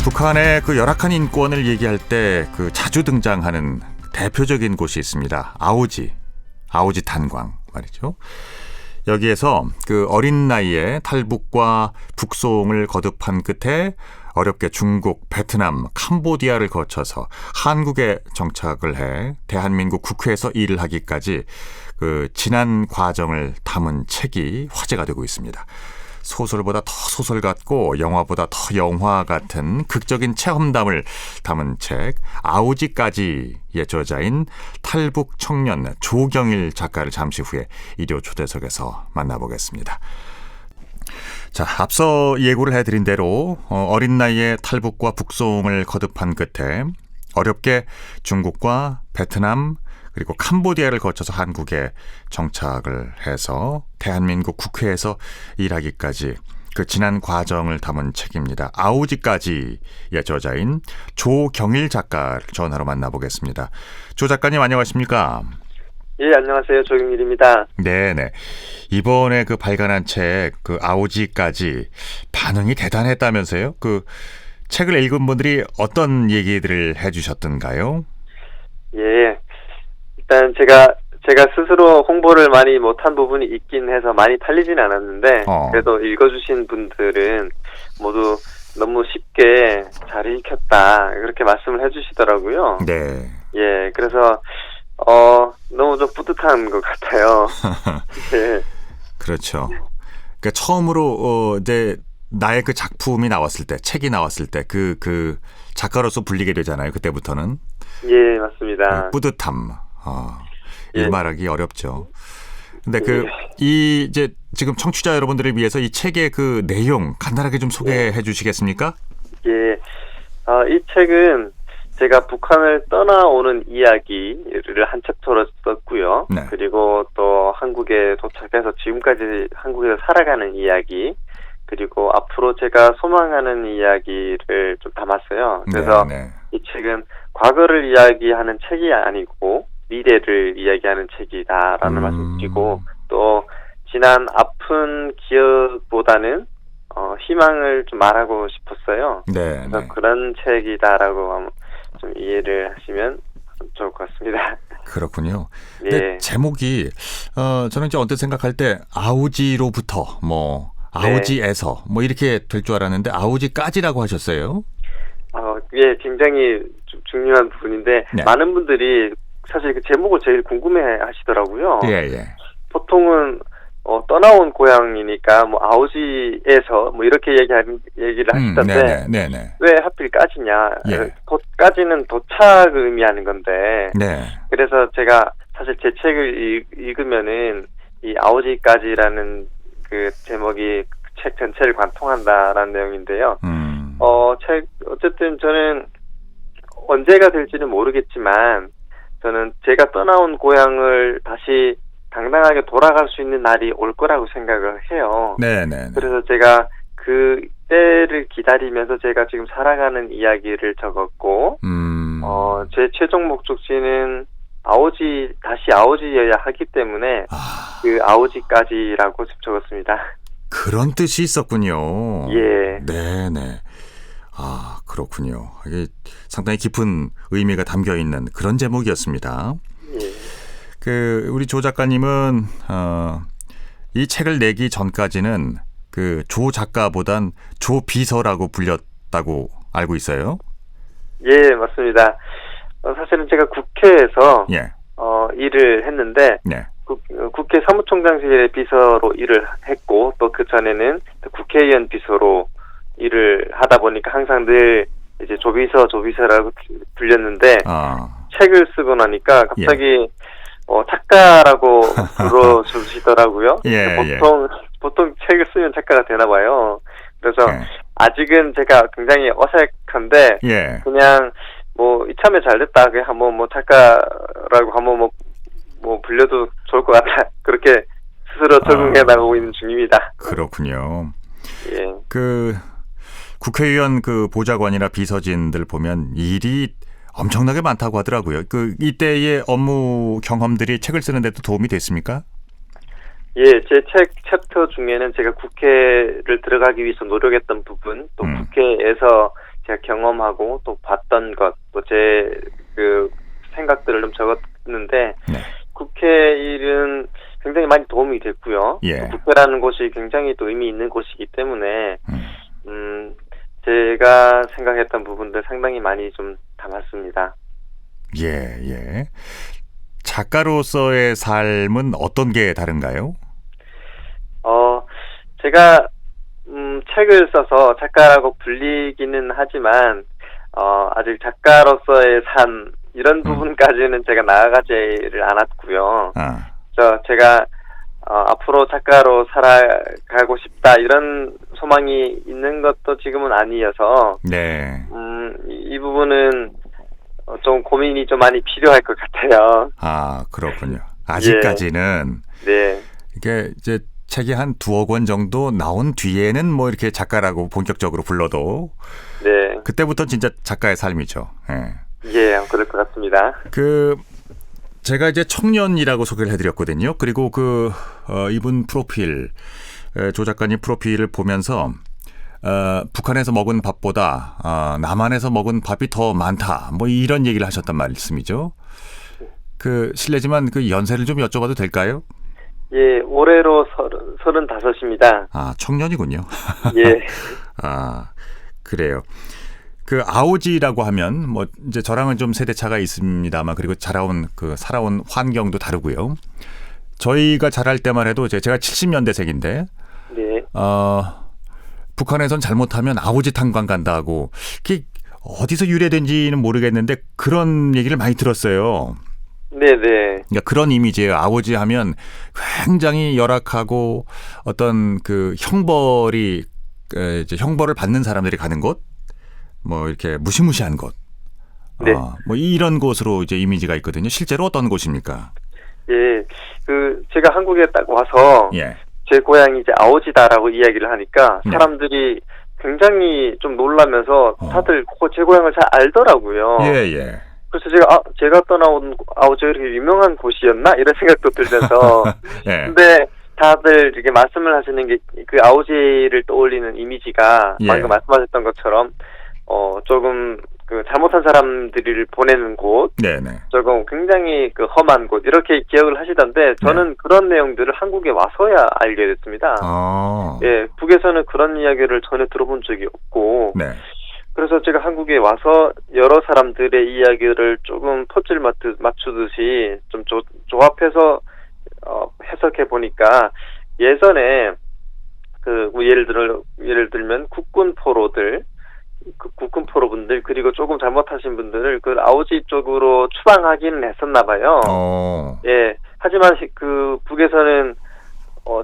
북한의 그 열악한 인권을 얘기할 때 그 자주 등장하는 대표적인 곳이 있습니다. 아오지 탄광 말이죠. 여기에서 그 어린 나이에 탈북과 북송을 거듭한 끝에 어렵게 중국, 베트남, 캄보디아를 거쳐서 한국에 정착을 해 대한민국 국회에서 일을 하기까지 그 지난 과정을 담은 책이 화제가 되고 있습니다. 소설보다 더 소설 같고 영화보다 더 영화 같은 극적인 체험담을 담은 책 아오지까지의 저자인 탈북 청년 조경일 작가를 잠시 후에 일요 초대석에서 만나보겠습니다. 자, 앞서 예고를 해드린 대로 어린 나이에 탈북과 북송을 거듭한 끝에 어렵게 중국과 베트남 그리고 캄보디아를 거쳐서 한국에 정착을 해서 대한민국 국회에서 일하기까지 그 지난 과정을 담은 책입니다. 아오지까지의 저자인 조경일 작가를 전화로 만나보겠습니다. 조 작가님 안녕하십니까? 예, 안녕하세요. 조경일입니다. 네네. 이번에 그 발간한 책 그 아오지까지 반응이 대단했다면서요? 그 책을 읽은 분들이 어떤 얘기들을 해주셨던가요? 예. 일단 제가 스스로 홍보를 많이 못한 부분이 있긴 해서 많이 팔리진 않았는데 그래도 읽어주신 분들은 모두 너무 쉽게 잘 읽혔다 그렇게 말씀을 해주시더라고요. 네. 예, 그래서 너무 좀 뿌듯한 것 같아요. 네. 그렇죠. 그러니까 처음으로 이제 나의 그 작품이 나왔을 때, 책이 나왔을 때 그 작가로서 불리게 되잖아요. 그때부터는. 예, 맞습니다. 그 뿌듯함. 예. 일말하기 어렵죠. 근데 이제 지금 청취자 여러분들을 위해서 이 책의 그 내용 간단하게 좀 소개해 주시겠습니까? 예. 이 책은 제가 북한을 떠나오는 이야기를 한 챕터로 썼고요. 네. 그리고 또 한국에 도착해서 지금까지 한국에서 살아가는 이야기, 그리고 앞으로 제가 소망하는 이야기를 좀 담았어요. 그래서 네. 이 책은 과거를 이야기하는 책이 아니고 미래를 이야기하는 책이다라는 말씀드리고, 또 지난 아픈 기억보다는 희망을 좀 말하고 싶었어요. 네. 그래서 그런 책이다라고 좀 이해를 하시면 좋을 것 같습니다. 그렇군요. 근데 예. 제목이 저는 이제 언뜻 생각할 때 아오지로부터 아오지에서 이렇게 될 줄 알았는데 아오지까지라고 하셨어요. 예, 굉장히 중요한 부분인데 네. 많은 분들이 사실 그 제목을 제일 궁금해 하시더라고요. 예. 보통은 떠나온 고향이니까 아오지에서 이렇게 얘기를 하시던데 네네. 왜 하필 까지냐? 예. 까지는 도착을 의미하는 건데. 네. 그래서 제가 사실 제 책을 읽으면은 이 아오지까지라는 그 제목이 책 전체를 관통한다라는 내용인데요. 어쨌든 저는 언제가 될지는 모르겠지만 저는 제가 떠나온 고향을 다시 당당하게 돌아갈 수 있는 날이 올 거라고 생각을 해요. 네네. 그래서 제가 그 때를 기다리면서 제가 지금 살아가는 이야기를 적었고, 제 최종 목적지는 다시 아오지여야 하기 때문에 그 아오지까지라고 적었습니다. 그런 뜻이 있었군요. 예. 네네. 그렇군요. 이게 상당히 깊은 의미가 담겨 있는 그런 제목이었습니다. 예. 우리 조 작가님은 이 책을 내기 전까지는 그 조 작가보단 조 비서라고 불렸다고 알고 있어요. 예, 맞습니다. 사실은 제가 국회에서 예. 일을 했는데 네. 국회 사무총장실의 비서로 일을 했고 또 그 전에는 국회의원 비서로 일을 하다 보니까 항상 늘 이제 조비서라고 불렸는데 책을 쓰고 나니까 갑자기 작가라고 불러주시더라고요. 예. 보통 책을 쓰면 작가가 되나 봐요. 그래서 아직은 제가 굉장히 어색한데 그냥 이참에 잘 됐다. 그냥 한번 작가라고 한번 불려도 좋을 것 같다. 그렇게 스스로 적응해 나가고 있는 중입니다. 그렇군요. 예. 국회의원 보좌관이나 비서진들 보면 일이 엄청나게 많다고 하더라고요. 이때의 업무 경험들이 책을 쓰는 데도 도움이 됐습니까? 예, 제 책 챕터 중에는 제가 국회를 들어가기 위해서 노력했던 부분, 또 국회에서 제가 제가 경험하고 또 봤던 것, 또 제 그 생각들을 좀 적었는데 네. 국회 일은 굉장히 많이 도움이 됐고요. 예. 국회라는 곳이 굉장히 또 의미 있는 곳이기 때문에 제가 생각했던 부분들 상당히 많이 좀 담았습니다. 예, 예. 작가로서의 삶은 어떤 게 다른가요? 제가 책을 써서 작가라고 불리기는 하지만 아직 작가로서의 삶 이런 부분까지는 제가 나아가지를 않았고요. 제가 앞으로 작가로 살아가고 싶다 이런 소망이 있는 것도 지금은 아니어서 네. 이 부분은 좀 고민이 좀 많이 필요할 것 같아요. 아, 그렇군요. 아직까지는 네. 이게 이제 책이 한 2억 원 정도 나온 뒤에는 뭐 이렇게 작가라고 본격적으로 불러도 네. 그때부터 진짜 작가의 삶이죠. 예. 예, 그럴 것 같습니다. 제가 이제 청년이라고 소개를 해드렸거든요. 그리고 이분 프로필, 조 작가님 프로필을 보면서 북한에서 먹은 밥보다 남한에서 먹은 밥이 더 많다. 뭐 이런 얘기를 하셨단 말씀이죠. 실례지만 연세를 좀 여쭤봐도 될까요? 예, 올해로 35입니다. 아, 청년이군요. 예. 아, 그래요. 아오지라고 하면 뭐 이제 저랑은 좀 세대 차가 있습니다만 그리고 살아온 환경도 다르고요. 저희가 자랄 때만 해도 제가 70년대생인데 네. 북한에선 잘못하면 아오지 탄광 간다고 그게 어디서 유래된지는 모르겠는데 그런 얘기를 많이 들었어요. 네네. 그러니까 그런 이미지예요. 아오지 하면 굉장히 열악하고 어떤 형벌을 받는 사람들이 가는 곳, 뭐 이렇게 무시무시한 곳, 네. 뭐 이런 곳으로 이제 이미지가 있거든요. 실제로 어떤 곳입니까? 예, 제가 한국에 딱 와서 예. 제 고향이 이제 아오지다라고 이야기를 하니까 사람들이 굉장히 좀 놀라면서 다들 제 고향을 잘 알더라고요. 예, 예. 그래서 제가 떠나온 아오지가 이렇게 유명한 곳이었나 이런 생각도 들면서 예. 근데 다들 이렇게 말씀을 하시는 게 아오지를 떠올리는 이미지가 예. 방금 말씀하셨던 것처럼 조금 잘못한 사람들을 보내는 곳, 네네. 조금 굉장히 험한 곳 이렇게 기억을 하시던데 저는 그런 내용들을 한국에 와서야 알게 됐습니다. 예, 북에서는 그런 이야기를 전혀 들어본 적이 없고, 네. 그래서 제가 한국에 와서 여러 사람들의 이야기를 조금 퍼즐 맞추듯이 좀 조합해서 해석해 보니까 예전에 예를 들면 국군 포로들. 국군 포로분들 그리고 조금 잘못하신 분들을 아오지 쪽으로 추방하기는 했었나 봐요. 예. 하지만 북에서는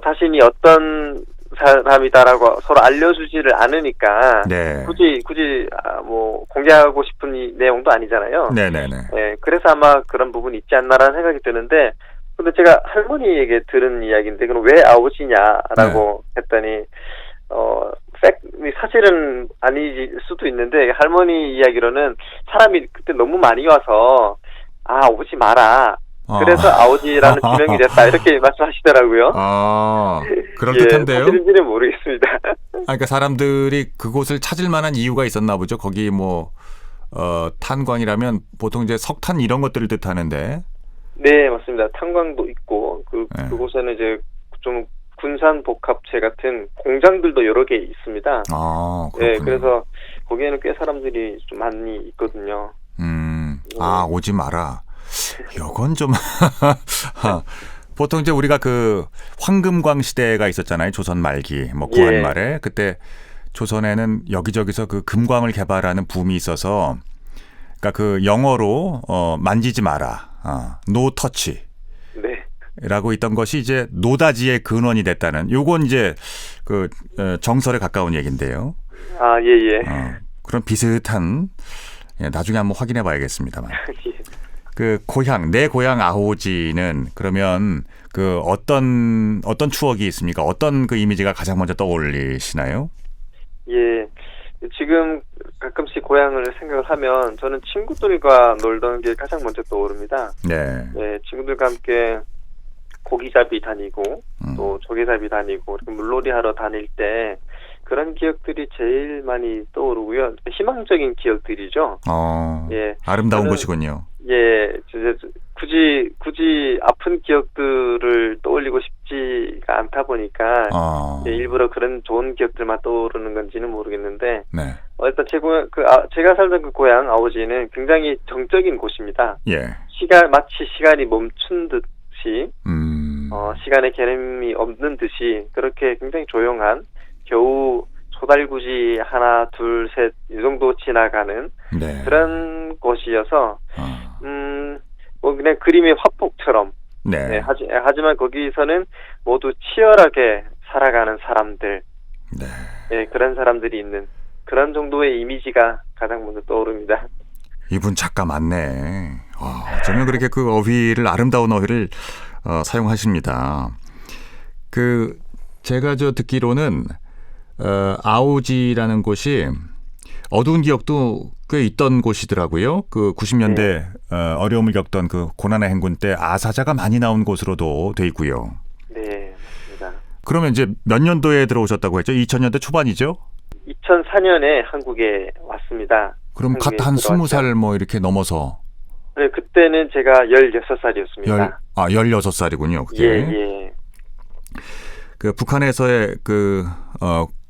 자신이 어떤 사람이다라고 서로 알려주지를 않으니까 네. 굳이 뭐 공개하고 싶은 이 내용도 아니잖아요. 네네네. 예. 그래서 아마 그런 부분이 있지 않나라는 생각이 드는데, 근데 제가 할머니에게 들은 이야기인데 그럼 왜 아오지냐라고 했더니 사실은 아닐 수도 있는데 할머니 이야기로는 사람이 그때 너무 많이 와서 오지 마라. 그래서 아오지라는 지명이 됐다 이렇게 말씀하시더라고요. 그럴 예, 듯한데요. 사실인지는 모르겠습니다. 그러니까 사람들이 그곳을 찾을 만한 이유가 있었나 보죠. 거기 뭐 탄광이라면 보통 이제 석탄 이런 것들을 뜻하는데. 네, 맞습니다. 탄광도 있고 그곳에는 이제 좀 군산 복합체 같은 공장들도 여러 개 있습니다. 네, 그래서 거기에는 꽤 사람들이 좀 많이 있거든요. 오지 마라. 이건 좀 보통 이제 우리가 황금광 시대가 있었잖아요. 조선 말기, 뭐 고한 말에 그때 조선에는 여기저기서 금광을 개발하는 붐이 있어서, 그러니까 영어로 만지지 마라, no touch. 네. 라고 있던 것이 이제 노다지의 근원이 됐다는, 요건 이제 정설에 가까운 얘기인데요. 예. 그런 비슷한, 나중에 한번 확인해 봐야겠습니다만. 내 고향 아오지는 그러면 어떤 추억이 있습니까? 어떤 이미지가 가장 먼저 떠올리시나요? 예. 지금 가끔씩 고향을 생각을 하면 저는 친구들과 놀던 게 가장 먼저 떠오릅니다. 네. 네, 친구들과 함께 고기잡이 다니고 또 조개잡이 다니고 이렇게 물놀이 하러 다닐 때 그런 기억들이 제일 많이 떠오르고요. 희망적인 기억들이죠. 예, 아름다운 저는, 곳이군요. 예, 굳이 아픈 기억들을 떠올리고 싶지가 않다 보니까 예, 일부러 그런 좋은 기억들만 떠오르는 건지는 모르겠는데 네. 일단 제가 살던 그 고향 아오지는 굉장히 정적인 곳입니다. 예. 마치 시간이 멈춘 듯이 시간의 개념이 없는 듯이 그렇게 굉장히 조용한 겨우 소달구지 하나 둘 셋 이 정도 지나가는 네. 그런 곳이어서 뭐 그냥 그림의 화폭처럼 네. 네, 하지만 거기서는 모두 치열하게 살아가는 사람들 네. 네, 그런 사람들이 있는 그런 정도의 이미지가 가장 먼저 떠오릅니다. 이분 작가 맞네. 어쩌면 그렇게 그 어휘를 아름다운 어휘를 사용하십니다. 제가 듣기로는 아오지라는 곳이 어두운 기억도 꽤 있던 곳이더라고요. 그 90년대 네. 어려움을 겪던 그 고난의 행군 때 아사자가 많이 나온 곳으로도 돼 있고요. 네, 맞습니다. 그러면 이제 몇 년도에 들어오셨다고 했죠? 2000년대 초반이죠? 2004년에 한국에 왔습니다. 그럼 갓 한 20살 뭐 이렇게 넘어서. 네, 그때는 제가 16살이었습니다. 16살이군요. 그게. 예. 그 북한에서의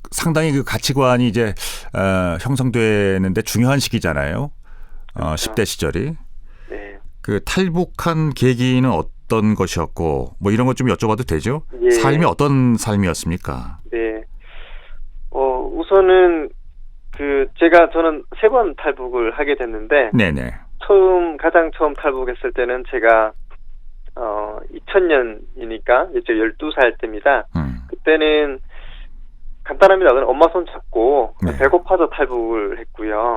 상당히 그 가치관이 이제 형성되는데 중요한 시기잖아요. 그렇죠. 10대 시절이. 네. 그 탈북한 계기는 어떤 것이었고 뭐 이런 것 좀 여쭤봐도 되죠? 예. 삶이 어떤 삶이었습니까? 네. 우선은 저는 3번 탈북을 하게 됐는데 네네. 가장 처음 탈북했을 때는 제가 2000년이니까 이제 12살 때입니다. 그때는 간단합니다. 엄마 손 잡고 네. 배고파서 탈북을 했고요.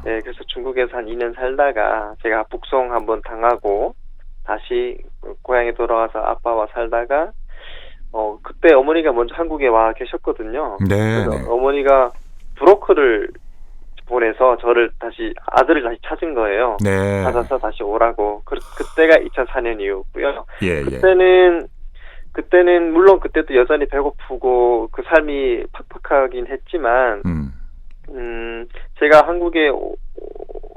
네, 그래서 중국에서 한 2년 살다가 제가 북송 한번 당하고 다시 고향에 돌아와서 아빠와 살다가 그때 어머니가 먼저 한국에 와 계셨거든요. 네. 그래서 어머니가 브로커를 보내서 아들을 다시 찾은 거예요. 네. 찾아서 다시 오라고. 그때가 2004년이었고요. 예. 그때는 물론 그때도 여전히 배고프고 그 삶이 팍팍하긴 했지만 제가 한국에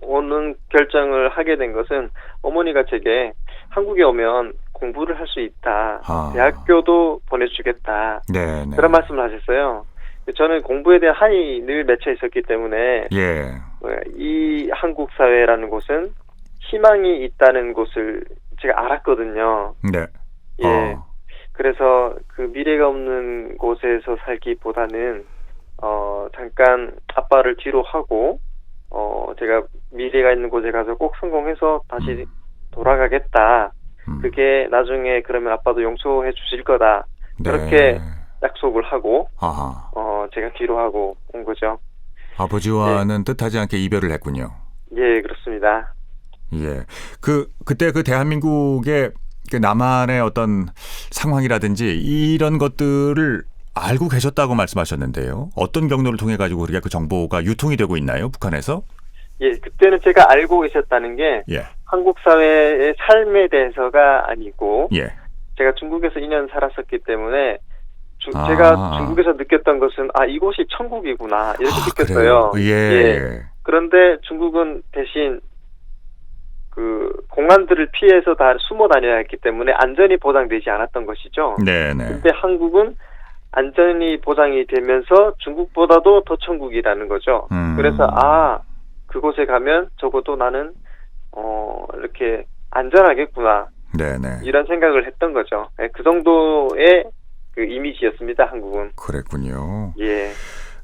오는 결정을 하게 된 것은 어머니가 제게 한국에 오면 공부를 할 수 있다. 대학교도 보내주겠다. 네. 그런 말씀을 하셨어요. 저는 공부에 대한 한이 늘 맺혀 있었기 때문에 예. 이 한국 사회라는 곳은 희망이 있다는 곳을 제가 알았거든요. 네. 예. 그래서 그 미래가 없는 곳에서 살기보다는 잠깐 아빠를 뒤로 하고 제가 미래가 있는 곳에 가서 꼭 성공해서 다시 돌아가겠다. 그게 나중에 그러면 아빠도 용서해 주실 거다. 네. 그렇게 약속을 하고 제가 뒤로 하고 온 거죠. 아버지와는 뜻하지 않게 이별을 했군요. 예, 그렇습니다. 예. 그때 그 대한민국의 그 남한의 어떤 상황이라든지 이런 것들을 알고 계셨다고 말씀하셨는데요. 어떤 경로를 통해 가지고 그렇게 그 정보가 유통이 되고 있나요? 북한에서? 예, 그때는 제가 알고 있었다는 게 한국 사회의 삶에 대해서가 아니고 제가 중국에서 2년 살았었기 때문에 제가 중국에서 느꼈던 것은 이곳이 천국이구나 이렇게 느꼈어요. 예. 그런데 중국은 대신 그 공안들을 피해서 다 숨어 다녀야 했기 때문에 안전이 보장되지 않았던 것이죠. 네네. 근데 한국은 안전이 보장이 되면서 중국보다도 더 천국이라는 거죠. 그래서 그곳에 가면 적어도 나는 이렇게 안전하겠구나. 네네. 이런 생각을 했던 거죠. 그 정도의 그 이미지였습니다. 한국은. 그랬군요. 예.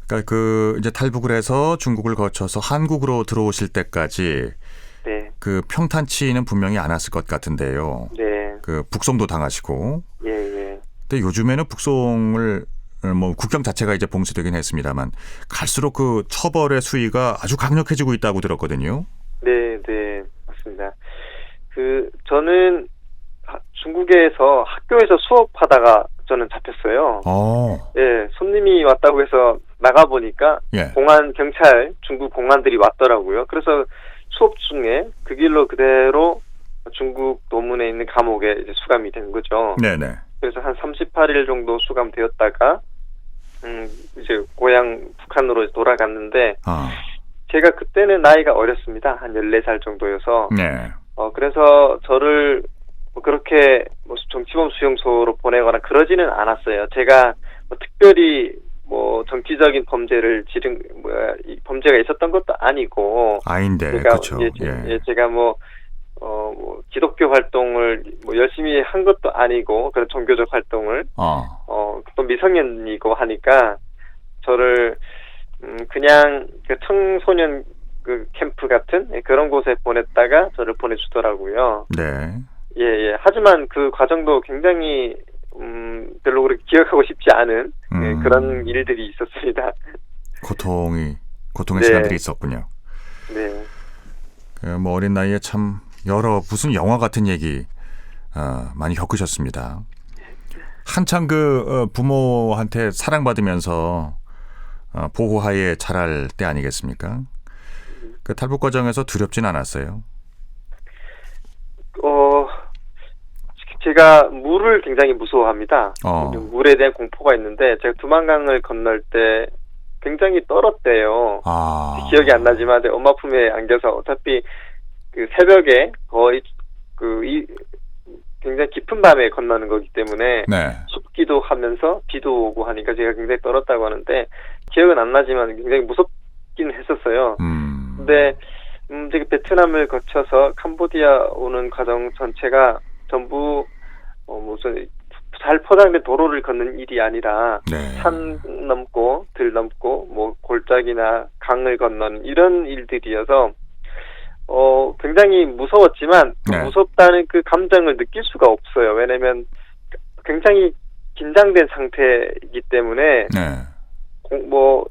그러니까 이제 탈북을 해서 중국을 거쳐서 한국으로 들어오실 때까지 그 평탄치는 분명히 않았을 것 같은데요. 네. 그 북송도 당하시고. 예. 근데 요즘에는 북송을 뭐 국경 자체가 이제 봉쇄되긴 했습니다만 갈수록 그 처벌의 수위가 아주 강력해지고 있다고 들었거든요. 네, 맞습니다. 저는 중국에서 학교에서 수업하다가 저는 잡혔어요. 예, 손님이 왔다고 해서 나가 보니까 공안 경찰 중국 공안들이 왔더라고요. 그래서 수업 중에 그 길로 그대로 중국 노문에 있는 감옥에 이제 수감이 된 거죠. 네네. 그래서 한 38일 정도 수감되었다가 이제 고향 북한으로 돌아갔는데 어. 제가 그때는 나이가 어렸습니다. 한 14살 정도여서. 네. 그래서 저를 뭐 그렇게 뭐 정치범 수용소로 보내거나 그러지는 않았어요. 제가 뭐 특별히 뭐 정치적인 범죄를 이 범죄가 있었던 것도 아니고. 아닌데, 제가 그렇죠. 제가 뭐 기독교 활동을 뭐 열심히 한 것도 아니고 그런 종교적 활동을 또 미성년이고 하니까 저를 그냥 그 청소년 그 캠프 같은 그런 곳에 보냈다가 저를 보내주더라고요. 네. 예. 하지만 그 과정도 굉장히 별로 그렇게 기억하고 싶지 않은 그런 일들이 있었습니다. 고통의 네. 시간들이 있었군요. 네. 뭐 어린 나이에 참 여러 무슨 영화 같은 얘기 많이 겪으셨습니다. 한창 부모한테 사랑받으면서 보호하에 자랄 때 아니겠습니까? 그 탈북 과정에서 두렵진 않았어요? 제가 물을 굉장히 무서워합니다. 물에 대한 공포가 있는데 제가 두만강을 건널 때 굉장히 떨었대요. 기억이 안 나지만 엄마 품에 안겨서 어차피 그 새벽에 거의 굉장히 깊은 밤에 건너는 거기 때문에 네. 춥기도 하면서 비도 오고 하니까 제가 굉장히 떨었다고 하는데 기억은 안 나지만 굉장히 무섭긴 했었어요. 근데 제가 베트남을 거쳐서 캄보디아 오는 과정 전체가 전부 무슨 잘 포장된 도로를 걷는 일이 아니라 네. 산 넘고 들 넘고 뭐 골짜기나 강을 건너는 이런 일들이어서 굉장히 무서웠지만 네. 무섭다는 그 감정을 느낄 수가 없어요. 왜냐면 굉장히 긴장된 상태이기 때문에 네. 뭐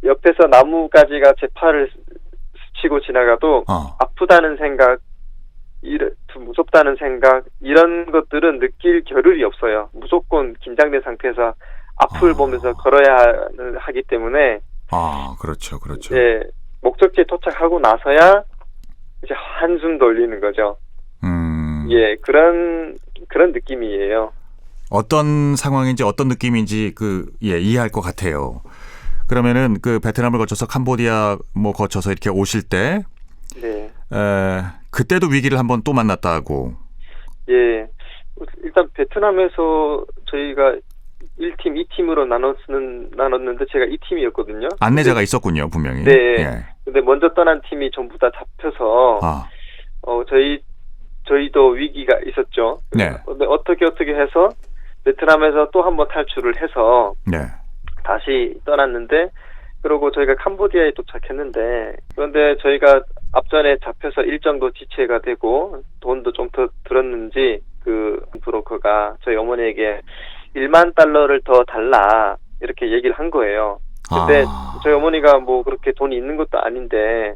옆에서 나무가지가 제 팔을 스치고 지나가도 아프다는 생각, 무섭다는 생각 이런 것들은 느낄 겨를이 없어요. 무조건 긴장된 상태에서 앞을 보면서 걸어야 하기 때문에 그렇죠. 예, 목적지에 도착하고 나서야 이제 한숨 돌리는 거죠. 예, 그런 느낌이에요. 어떤 상황인지 어떤 느낌인지 이해할 것 같아요. 그러면은 그 베트남을 거쳐서 캄보디아 거쳐서 이렇게 오실 때 네. 그때도 위기를 한번 또 만났다고. 예. 일단 베트남에서 저희가 1팀, 2팀으로 나눴는데 제가 2팀이었거든요. 안내자가 있었군요, 분명히. 네. 예. 근데 먼저 떠난 팀이 전부 다 잡혀서 저희도 위기가 있었죠. 네. 근데 어떻게 해서 베트남에서 또 한번 탈출을 해서 네. 다시 떠났는데 그리고 저희가 캄보디아에 도착했는데 그런데 저희가 앞전에 잡혀서 일정도 지체가 되고 돈도 좀 더 들었는지 그 브로커가 저희 어머니에게 1만 달러를 더 달라 이렇게 얘기를 한 거예요. 근데 저희 어머니가 뭐 그렇게 돈이 있는 것도 아닌데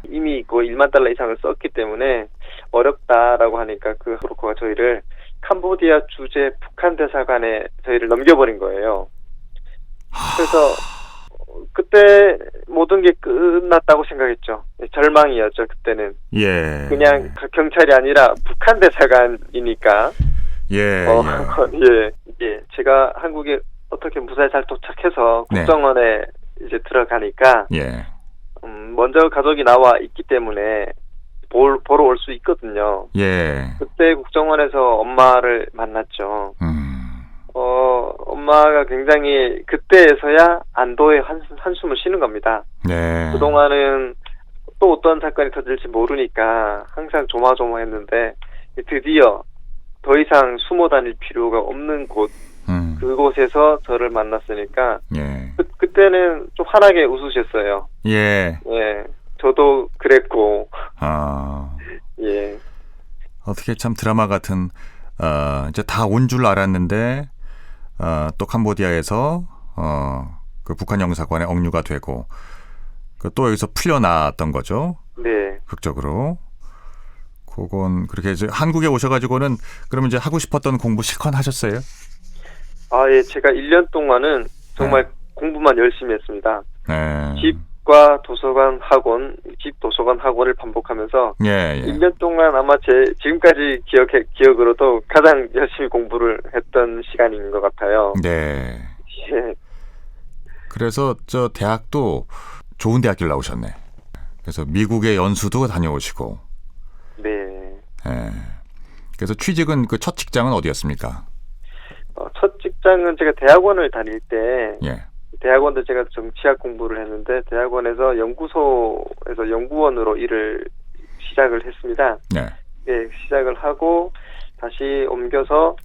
이미 거의 1만 달러 이상을 썼기 때문에 어렵다라고 하니까 그 브로커가 저희를 캄보디아 주재 북한 대사관에 저희를 넘겨버린 거예요. 그래서 그때 모든 게 끝났다고 생각했죠. 절망이었죠, 그때는. 예. 그냥 경찰이 아니라 북한 대사관이니까. 예. 예. 제가 한국에 어떻게 무사히 잘 도착해서 국정원에 이제 들어가니까. 예. 먼저 가족이 나와 있기 때문에 보러 올 수 있거든요. 예. 그때 국정원에서 엄마를 만났죠. 엄마가 굉장히 그때에서야 안도의 한숨을 쉬는 겁니다. 네. 그동안은 또 어떤 사건이 터질지 모르니까 항상 조마조마했는데 드디어 더 이상 숨어 다닐 필요가 없는 곳 그곳에서 저를 만났으니까 그때는 좀 환하게 웃으셨어요. 예. 예. 저도 그랬고. 예. 어떻게 참 드라마 같은 이제 다 온 줄 알았는데 또 캄보디아에서 그 북한 영사관에 억류가 되고 또 여기서 풀려났던 거죠. 네. 극적으로. 그건 그렇게 이제 한국에 오셔가지고는 그러면 이제 하고 싶었던 공부 실컷 하셨어요? 예. 제가 1년 동안은 정말 공부만 열심히 했습니다. 네. 집과 도서관 학원, 집 도서관 학원을 반복하면서 1년 동안 아마 지금까지 기억으로도 가장 열심히 공부를 했던 시간인 것 같아요. 네. 예. 그래서 저 대학도 좋은 대학교를 나오셨네. 그래서 미국의 연수도 다녀오시고. 네. 예. 그래서 취직은 그 첫 직장은 어디였습니까? 첫 직장은 제가 대학원을 다닐 때 예. 대학원도 제가 정치학 공부를 했는데 대학원에서 연구소에서 연구원으로 일을 시작을 했습니다. 네. 예, 시작을 하고 다시 옮겨서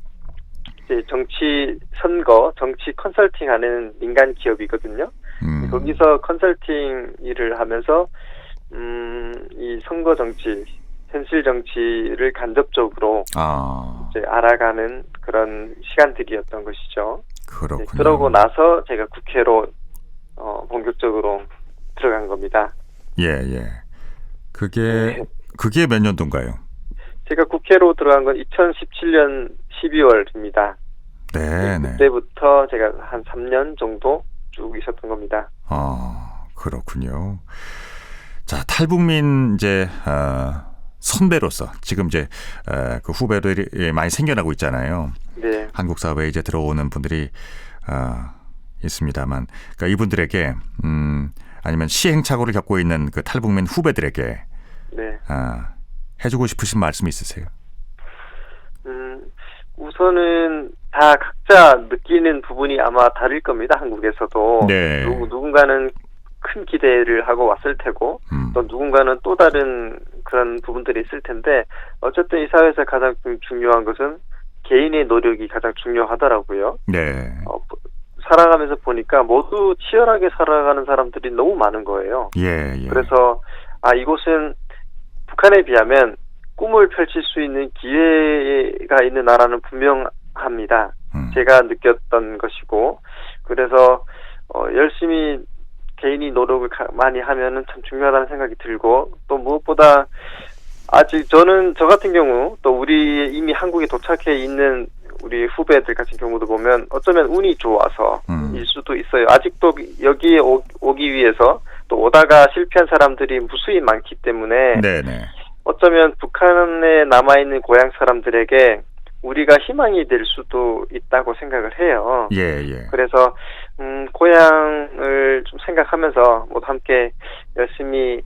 이제 정치 선거, 정치 컨설팅하는 민간 기업이거든요. 거기서 컨설팅 일을 하면서 이 선거 정치, 현실 정치를 간접적으로 이제 알아가는 그런 시간들이었던 것이죠. 그렇군요. 네, 그러고 나서 제가 국회로 본격적으로 들어간 겁니다. 예, 예. 그게 몇 년도인가요? 제가 국회로 들어간 건 2017년 12월입니다. 네, 네. 그때부터 제가 한 3년 정도 쭉 있었던 겁니다. 그렇군요. 자, 탈북민 이제 선배로서 지금 이제 그 후배들이 많이 생겨나고 있잖아요. 네. 한국 사회에 이제 들어오는 분들이 있습니다만, 그러니까 이분들에게 아니면 시행착오를 겪고 있는 그 탈북민 후배들에게 네. 해주고 싶으신 말씀이 있으세요? 우선은 다 각자 느끼는 부분이 아마 다를 겁니다. 한국에서도. 네. 누군가는 큰 기대를 하고 왔을 테고 또 누군가는 또 다른 그런 부분들이 있을 텐데 어쨌든 이 사회에서 가장 중요한 것은 개인의 노력이 가장 중요하더라고요. 네. 살아가면서 보니까 모두 치열하게 살아가는 사람들이 너무 많은 거예요. 예, 예. 그래서 이곳은 북한에 비하면 꿈을 펼칠 수 있는 기회가 있는 나라는 분명합니다. 제가 느꼈던 것이고 그래서 열심히 개인이 노력을 많이 하면은 참 중요하다는 생각이 들고 또 무엇보다 아직 저 같은 경우 또 우리 이미 한국에 도착해 있는 우리 후배들 같은 경우도 보면 어쩌면 운이 좋아서 일 수도 있어요. 아직도 여기에 오기 위해서 또 오다가 실패한 사람들이 무수히 많기 때문에 네네. 어쩌면 북한에 남아있는 고향 사람들에게 우리가 희망이 될 수도 있다고 생각을 해요. 예, 예. 그래서 고향을 좀 생각하면서 모두 함께 열심히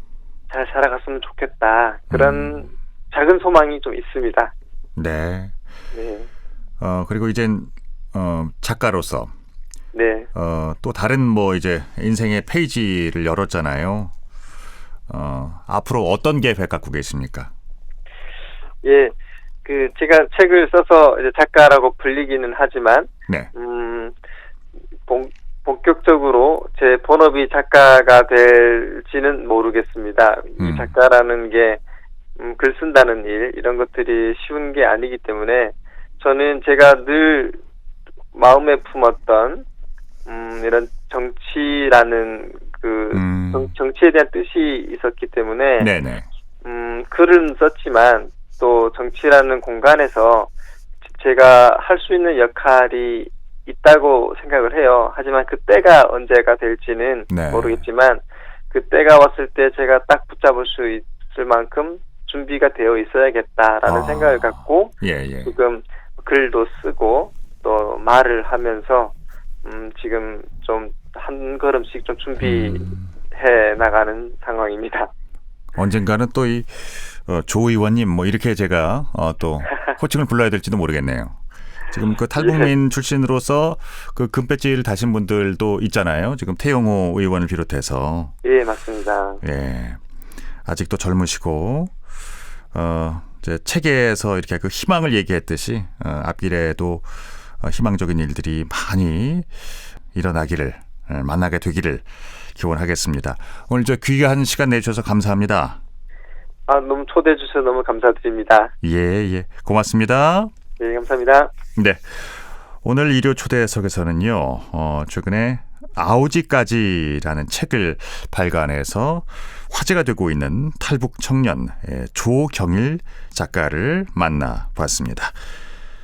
잘 살아갔으면 좋겠다. 그런 작은 소망이 좀 있습니다. 네. 네. 그리고 이젠 작가로서 네. 또 다른 뭐 이제 인생의 페이지를 열었잖아요. 앞으로 어떤 계획 갖고 계십니까? 예. 제가 책을 써서 이제 작가라고 불리기는 하지만, 네. 본격적으로 제 본업이 작가가 될지는 모르겠습니다. 이 작가라는 게, 글 쓴다는 일, 이런 것들이 쉬운 게 아니기 때문에, 저는 제가 늘 마음에 품었던, 이런 정치라는 정치에 대한 뜻이 있었기 때문에, 네네. 글은 썼지만, 또 정치라는 공간에서 제가 할 수 있는 역할이 있다고 생각을 해요. 하지만 그때가 언제가 될지는 네. 모르겠지만 그때가 왔을 때 제가 딱 붙잡을 수 있을 만큼 준비가 되어 있어야겠다라는 생각을 갖고 예. 지금 글도 쓰고 또 말을 하면서 지금 좀 한 걸음씩 좀 준비해 나가는 상황입니다. 언젠가는 또 이 조 의원님 뭐 이렇게 제가 또 호칭을 불러야 될지도 모르겠네요. 지금 그 탈북민 출신으로서 그 금배지를 다신 분들도 있잖아요. 지금 태영호 의원을 비롯해서. 예, 맞습니다. 예. 아직도 젊으시고 이제 책에서 이렇게 그 희망을 얘기했듯이 앞길에도 희망적인 일들이 많이 일어나기를 만나게 되기를 기원하겠습니다. 오늘 저 귀한 시간 내주셔서 감사합니다. 너무 초대해 주셔서 너무 감사드립니다. 예. 고맙습니다. 네, 감사합니다. 네. 오늘 일요 초대석에서는요, 최근에 아오지까지라는 책을 발간해서 화제가 되고 있는 탈북 청년 조경일 작가를 만나봤습니다.